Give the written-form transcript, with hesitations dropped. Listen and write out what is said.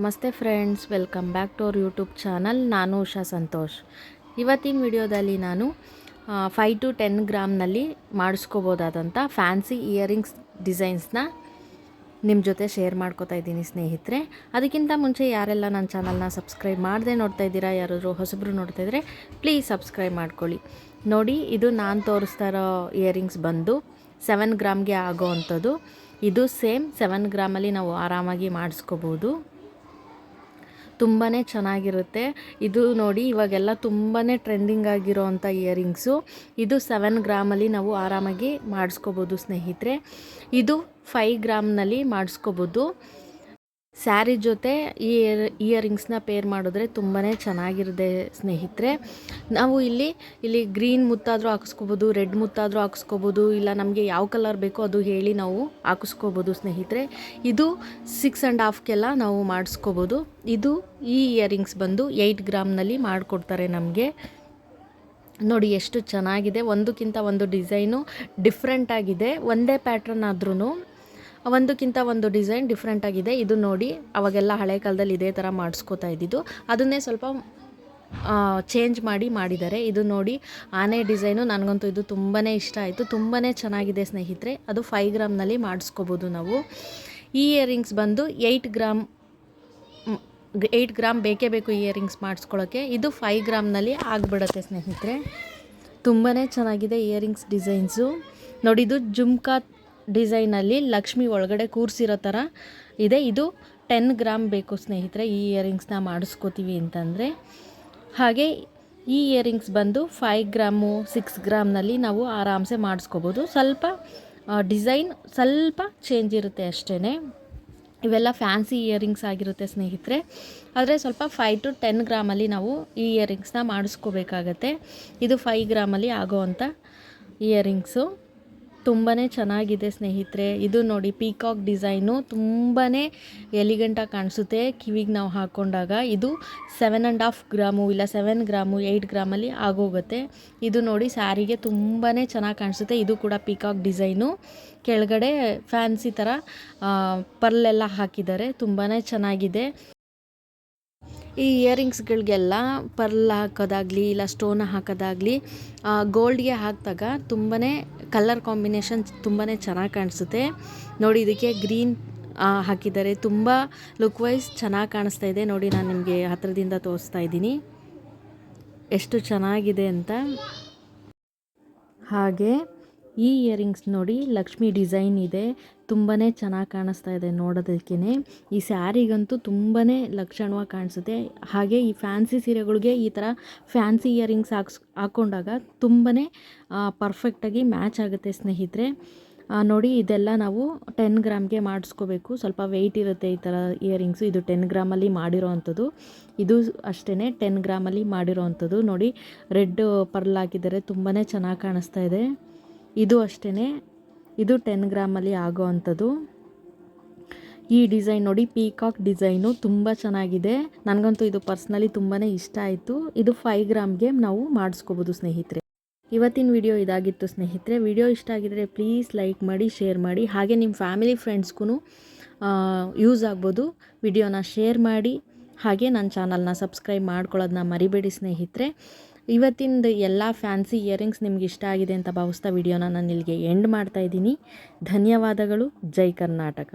ನಮಸ್ತೆ friends, welcome back to our YouTube channel. ನಾನು ಉಷಾ ಸಂತೋಷ್. ಇವತ್ತಿನ ವಿಡಿಯೋದಲ್ಲಿ ನಾನು 5 to 10 ಗ್ರಾಮ್ನಲ್ಲಿ ಮಾಡಿಸ್ಕೋಬೋದಾದಂಥ ಫ್ಯಾನ್ಸಿ ಇಯರಿಂಗ್ಸ್ ಡಿಸೈನ್ಸ್ನ ನಿಮ್ಮ ಜೊತೆ ಶೇರ್ ಮಾಡ್ಕೋತಾ ಇದ್ದೀನಿ ಸ್ನೇಹಿತರೆ. ಅದಕ್ಕಿಂತ ಮುಂಚೆ ಯಾರೆಲ್ಲ ನನ್ನ ಚಾನಲ್ನ ಸಬ್ಸ್ಕ್ರೈಬ್ ಮಾಡದೆ ನೋಡ್ತಾ ಇದ್ದೀರಾ, ಯಾರಾದರೂ ಹೊಸಬ್ರು ನೋಡ್ತಾ ಇದ್ದರೆ ಪ್ಲೀಸ್ ಸಬ್ಸ್ಕ್ರೈಬ್ ಮಾಡ್ಕೊಳ್ಳಿ. ನೋಡಿ, ಇದು ನಾನು ತೋರಿಸ್ತಾ ಇರೋ ಇಯರಿಂಗ್ಸ್ ಬಂದು 7 ಗ್ರಾಮ್ಗೆ ಆಗೋ ಅಂಥದ್ದು. ಇದು ಸೇಮ್ 7 ಗ್ರಾಮಲ್ಲಿ ನಾವು ಆರಾಮಾಗಿ ಮಾಡಿಸ್ಕೋಬೋದು. ತುಂಬಾ ಚೆನ್ನಾಗಿರುತ್ತೆ. ಇದು ನೋಡಿ, ಇವಾಗೆಲ್ಲ ತುಂಬಾ ಟ್ರೆಂಡಿಂಗ್ ಆಗಿರೋ ಅಂಥ ಇಯರಿಂಗ್ಸು. ಇದು 7 ಗ್ರಾಮಲ್ಲಿ ನಾವು ಆರಾಮಾಗಿ ಮಾಡಿಸ್ಕೋಬೋದು ಸ್ನೇಹಿತರೆ. ಇದು 5 ಗ್ರಾಮ್ನಲ್ಲಿ ಮಾಡಿಸ್ಕೋಬೋದು. ಸ್ಯಾರಿ ಜೊತೆ ಈ ಇಯರಿಂಗ್ಸ್ನ ಪೇರ್ ಮಾಡಿದ್ರೆ ತುಂಬಾ ಚೆನ್ನಾಗಿರುತ್ತೆ ಸ್ನೇಹಿತರೆ. ನಾವು ಇಲ್ಲಿ ಗ್ರೀನ್ ಮುತ್ತಾದರೂ ಹಾಕಿಸ್ಕೋಬೋದು, ರೆಡ್ ಮುತ್ತಾದರೂ ಹಾಕಿಸ್ಕೋಬೋದು, ಇಲ್ಲ ನಮಗೆ ಯಾವ ಕಲರ್ ಬೇಕೋ ಅದು ಹೇಳಿ ನಾವು ಹಾಕಿಸ್ಕೋಬೋದು ಸ್ನೇಹಿತರೆ. ಇದು 6.5 ನಾವು ಮಾಡಿಸ್ಕೋಬೋದು. ಈ ಇಯರಿಂಗ್ಸ್ ಬಂದು 8 ಗ್ರಾಮ್ನಲ್ಲಿ ಮಾಡಿಕೊಡ್ತಾರೆ ನಮಗೆ. ನೋಡಿ ಎಷ್ಟು ಚೆನ್ನಾಗಿದೆ. ಒಂದಕ್ಕಿಂತ ಒಂದು ಡಿಸೈನು ಡಿಫ್ರೆಂಟಾಗಿದೆ. ಒಂದೇ ಪ್ಯಾಟ್ರನ್ ಆದ್ರೂ ಒಂದಕ್ಕಿಂತ ಒಂದು ಡಿಸೈನ್ ಡಿಫ್ರೆಂಟ್ ಆಗಿದೆ. ಇದು ನೋಡಿ, ಅವಾಗೆಲ್ಲ ಹಳೆ ಕಾಲದಲ್ಲಿ ಇದೇ ಥರ ಮಾಡಿಸ್ಕೋತಾ ಇದ್ದಿದ್ದು, ಅದನ್ನೇ ಸ್ವಲ್ಪ ಚೇಂಜ್ ಮಾಡಿದ್ದಾರೆ. ಇದು ನೋಡಿ, ಆನೆ ಡಿಸೈನು ನನಗಂತೂ ಇದು ತುಂಬಾ ಇಷ್ಟ ಆಯಿತು. ತುಂಬಾ ಚೆನ್ನಾಗಿದೆ ಸ್ನೇಹಿತರೆ. ಅದು 5 ಗ್ರಾಮ್ನಲ್ಲಿ ಮಾಡಿಸ್ಕೋಬೋದು ನಾವು. ಈ ಇಯರಿಂಗ್ಸ್ ಬಂದು 8 ಗ್ರಾಮ್ ಬೇಕೇ ಬೇಕು ಇಯರಿಂಗ್ಸ್ ಮಾಡಿಸ್ಕೊಳ್ಳೋಕ್ಕೆ. ಇದು 5 ಗ್ರಾಮ್ನಲ್ಲಿ ಆಗಿಬಿಡುತ್ತೆ ಸ್ನೇಹಿತರೆ. ತುಂಬಾ ಚೆನ್ನಾಗಿದೆ ಇಯರಿಂಗ್ಸ್ ಡಿಸೈನ್ಸು. ನೋಡಿ, ಇದು ಜುಮ್ಕಾ ಡಿಸೈನಲ್ಲಿ ಲಕ್ಷ್ಮಿ ಒಳಗಡೆ ಕೂರಿಸಿರೋ ಥರ ಇದೆ. ಇದು 10 ಗ್ರಾಮ್ ಬೇಕು ಸ್ನೇಹಿತರೆ ಈ ಇಯರಿಂಗ್ಸ್ನ ಮಾಡಿಸ್ಕೋತೀವಿ ಅಂತಂದರೆ. ಹಾಗೆ ಈ ಇಯರಿಂಗ್ಸ್ ಬಂದು 5 ಗ್ರಾಮು 6 ಗ್ರಾಮ್ನಲ್ಲಿ ನಾವು ಆರಾಮ್ಸೆ ಮಾಡಿಸ್ಕೋಬೋದು. ಸ್ವಲ್ಪ ಡಿಸೈನ್ ಸ್ವಲ್ಪ ಚೇಂಜ್ ಇರುತ್ತೆ ಅಷ್ಟೇ. ಇವೆಲ್ಲ ಫ್ಯಾನ್ಸಿ ಇಯರಿಂಗ್ಸ್ ಆಗಿರುತ್ತೆ ಸ್ನೇಹಿತರೆ. ಆದರೆ ಸ್ವಲ್ಪ 5 to 10 ಗ್ರಾಮಲ್ಲಿ ನಾವು ಈ ಇಯರಿಂಗ್ಸ್ನ ಮಾಡಿಸ್ಕೋಬೇಕಾಗತ್ತೆ. ಇದು 5 ಗ್ರಾಮಲ್ಲಿ ಆಗೋವಂಥ ಇಯರಿಂಗ್ಸು. ತುಂಬಾ ಚೆನ್ನಾಗಿದೆ ಸ್ನೇಹಿತರೆ. ಇದು ನೋಡಿ, ಪೀಕಾಕ್ ಡಿಸೈನು ತುಂಬಾ ಎಲಿಗೆಂಟಾಗಿ ಕಾಣಿಸುತ್ತೆ ಕಿವಿಗೆ ನಾವು ಹಾಕ್ಕೊಂಡಾಗ. ಇದು 7.5 ಗ್ರಾಮು ಇಲ್ಲ 7 ಗ್ರಾಮು 8 ಗ್ರಾಮಲ್ಲಿ ಆಗೋಗುತ್ತೆ. ಇದು ನೋಡಿ, ಸ್ಯಾರಿಗೆ ತುಂಬಾ ಚೆನ್ನಾಗಿ ಕಾಣಿಸುತ್ತೆ. ಇದು ಕೂಡ ಪೀಕಾಕ್ ಡಿಸೈನು. ಕೆಳಗಡೆ ಫ್ಯಾನ್ಸಿ ಥರ ಪರ್ಲೆಲ್ಲ ಹಾಕಿದ್ದಾರೆ. ತುಂಬಾ ಚೆನ್ನಾಗಿದೆ. ಈ ಇಯರಿಂಗ್ಸ್ಗಳಿಗೆಲ್ಲ ಪರ್ಲ್ ಹಾಕೋದಾಗಲಿ ಇಲ್ಲ ಸ್ಟೋನ್ ಹಾಕೋದಾಗಲಿ ಗೋಲ್ಡ್ಗೆ ಹಾಕಿದಾಗ ತುಂಬಾ ಕಲರ್ ಕಾಂಬಿನೇಷನ್ ತುಂಬಾ ಚೆನ್ನಾಗಿ ಕಾಣಿಸುತ್ತೆ. ನೋಡಿ, ಇದಕ್ಕೆ ಗ್ರೀನ್ ಹಾಕಿದ್ದಾರೆ. ತುಂಬ ಲುಕ್ ವೈಸ್ ಚೆನ್ನಾಗಿ ಕಾಣಿಸ್ತಾ ಇದೆ. ನೋಡಿ, ನಾನು ನಿಮಗೆ ಹತ್ತಿರದಿಂದ ತೋರಿಸ್ತಾ ಇದ್ದೀನಿ ಎಷ್ಟು ಚೆನ್ನಾಗಿದೆ ಅಂತ. ಹಾಗೆ ಈ ಇಯರಿಂಗ್ಸ್ ನೋಡಿ, ಲಕ್ಷ್ಮಿ ಡಿಸೈನ್ ಇದೆ. ತುಂಬಾ ಚೆನ್ನಾಗಿ ಕಾಣಿಸ್ತಾ ಇದೆ ನೋಡೋದಕ್ಕೇ. ಈ ಸ್ಯಾರಿಗಂತೂ ತುಂಬಾ ಲಕ್ಷಣವಾಗಿ ಕಾಣಿಸುತ್ತೆ. ಹಾಗೆ ಈ ಫ್ಯಾನ್ಸಿ ಸೀರೆಗಳಿಗೆ ಈ ಥರ ಫ್ಯಾನ್ಸಿ ಇಯರಿಂಗ್ಸ್ ಹಾಕ್ಕೊಂಡಾಗ ತುಂಬಾ ಪರ್ಫೆಕ್ಟಾಗಿ ಮ್ಯಾಚ್ ಆಗುತ್ತೆ ಸ್ನೇಹಿತರೆ. ನೋಡಿ, ಇದೆಲ್ಲ ನಾವು 10 ಗ್ರಾಮ್ಗೆ ಮಾಡಿಸ್ಕೋಬೇಕು. ಸ್ವಲ್ಪ ವೆಯ್ಟ್ ಇರುತ್ತೆ ಈ ಥರ ಇಯರಿಂಗ್ಸು. ಇದು 10 ಗ್ರಾಮಲ್ಲಿ ಮಾಡಿರೋ ಅಂಥದ್ದು. ಇದು ಅಷ್ಟೇ 10 ಗ್ರಾಮಲ್ಲಿ ಮಾಡಿರೋ ಅಂಥದ್ದು. ನೋಡಿ, ರೆಡ್ ಪರ್ಲ್ ಹಾಕಿದ್ದಾರೆ. ತುಂಬಾ ಚೆನ್ನಾಗಿ ಕಾಣಿಸ್ತಾ ಇದೆ. ಇದು ಅಷ್ಟೇ, ಇದು 10 ಗ್ರಾಮಲ್ಲಿ ಆಗೋ ಅಂಥದ್ದು. ಈ ಡಿಸೈನ್ ನೋಡಿ, ಪೀಕಾಕ್ ಡಿಸೈನು ತುಂಬ ಚೆನ್ನಾಗಿದೆ. ನನಗಂತೂ ಇದು ಪರ್ಸ್ನಲಿ ತುಂಬಾ ಇಷ್ಟ ಆಯಿತು. ಇದು 5 ಗ್ರಾಮ್ಗೆ ನಾವು ಮಾಡಿಸ್ಕೋಬೋದು ಸ್ನೇಹಿತರೆ. ಇವತ್ತಿನ ವಿಡಿಯೋ ಇದಾಗಿತ್ತು ಸ್ನೇಹಿತರೆ. ವಿಡಿಯೋ ಇಷ್ಟ ಆಗಿದರೆ ಪ್ಲೀಸ್ ಲೈಕ್ ಮಾಡಿ, ಶೇರ್ ಮಾಡಿ. ಹಾಗೆ ನಿಮ್ಮ ಫ್ಯಾಮಿಲಿ ಫ್ರೆಂಡ್ಸ್ಗೂ ಯೂಸ್ ಆಗ್ಬೋದು. ವಿಡಿಯೋನ ಶೇರ್ ಮಾಡಿ. ಹಾಗೆ ನನ್ನ ಚಾನಲ್ನ ಸಬ್ಸ್ಕ್ರೈಬ್ ಮಾಡ್ಕೊಳ್ಳೋದನ್ನ ಮರಿಬೇಡಿ ಸ್ನೇಹಿತರೆ. ಇವತ್ತಿಂದು ಎಲ್ಲ ಫ್ಯಾನ್ಸಿ ಇಯರಿಂಗ್ಸ್ ನಿಮ್ಗೆ ಇಷ್ಟ ಆಗಿದೆ ಅಂತ ಭಾವಿಸ್ತಾ ವಿಡಿಯೋನ ನಾನು ಇಲ್ಲಿಗೆ ಎಂಡ್ ಮಾಡ್ತಾಯಿದ್ದೀನಿ. ಧನ್ಯವಾದಗಳು. ಜೈ ಕರ್ನಾಟಕ.